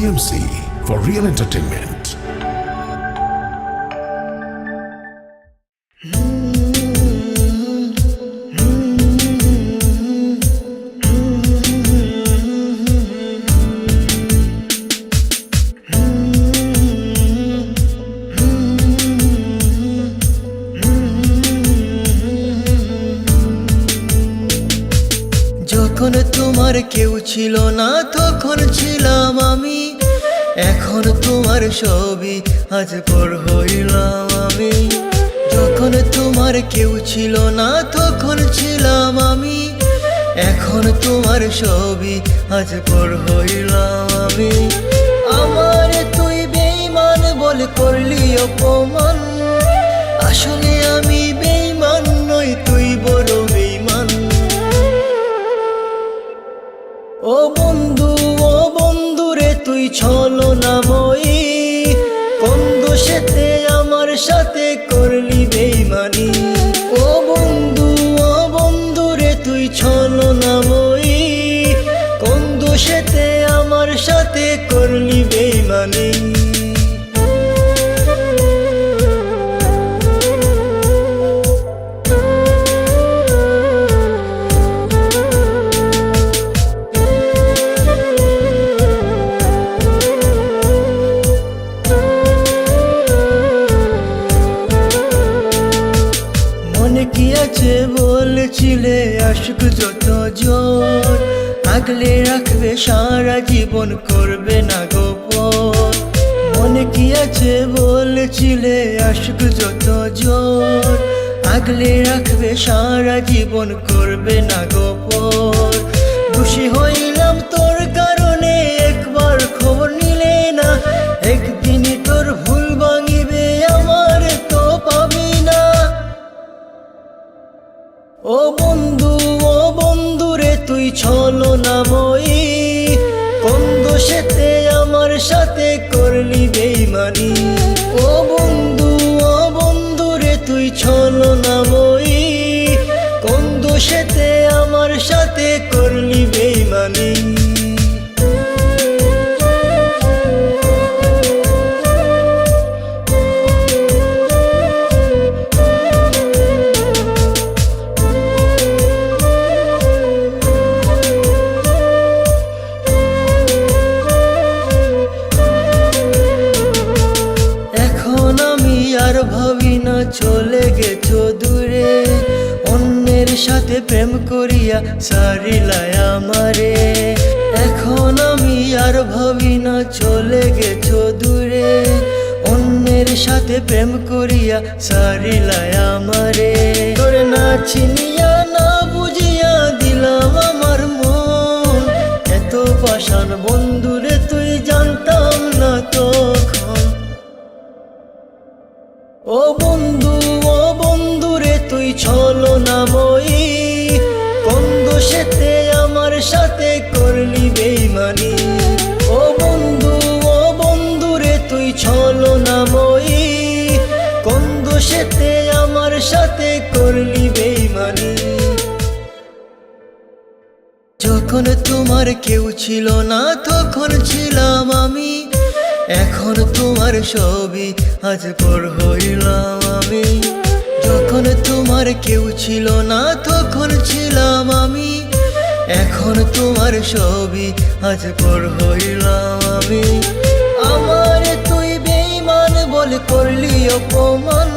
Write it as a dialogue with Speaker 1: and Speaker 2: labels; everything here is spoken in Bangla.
Speaker 1: BMC for real entertainment.
Speaker 2: যখন তোমার কেউ ছিল না তখন ছিলাম আমি, এখন তোমার ছবি আজ পর হইলাম আমি। যখন তোমার কেউ ছিল না তখন ছিলাম আমি, এখন তোমার ছবি আজ পর হইলাম আমি। আমার তুই বেঈমান বলে করলি অপমান, আসলে আমি বেঈমান নই, তুই বড় বেঈমান। ও বন্ধু রে তুই ছলনাময়ী, কোন দোষেতে আমার সাথে করলি বেঈমানি। ও বন্ধু রে তুই ছলনাময়ী, কোন দোষেতে আমার সাথে করলি বেঈমানি। মনে কি আছে বলেছিলে আশিক যত জোর, আগলে রাখবে সারা জীবন করবে না গোপন। মনে কি আছে বলেছিলে আশিক যত জোর, আগলে রাখবে সারা জীবন করবে না গোপন। খুশি হইলাম তোর কারণে একবার খবর নিলে না, একদিনই তোর ভুল ভাঙিবে আমার তো পাবি না। ও বন্ধু রে তুই ছলনাময়ী, কোন দোষেতে আমার সাথে করলি বেঈমানি। ও বন্ধু রে তুই ছলনাময়ী, কোন দোষেতে আমার সাথে করলি বেঈমানি। আর ভাবি না চলে গেছো দূরে, অন্যের সাথে প্রেম করিয়া সারিলাই আমারে। এখন আমি আর ভাবি না চলে গেছো দূরে, অন্যের সাথে প্রেম করিয়া সারিলাই আমারে। তোরে না চিনিয়া না বুঝিয়া দিলাম আমার মন, এত পাষাণ বন্ধুরে তুই জানতাম না তখন। ও বন্ধু রে তুই ছলনাময়ী, কোন দোষেতে আমার সাথে করলি বেঈমানি। ও বন্ধু রে তুই ছলনাময়ী, কোন দোষেতে আমার সাথে করলি বেঈমানি। যখন তোমার কেউ ছিল না তখন ছিলাম আমি, এখন তোমার ছবি আজ পর হইলাম আমি। যখন তোমার কেউ ছিল না তখন ছিলাম আমি, এখন তোমার ছবি আজ পর হইলাম আমি। আমার তুই বেঈমান বলে করলি অপমান,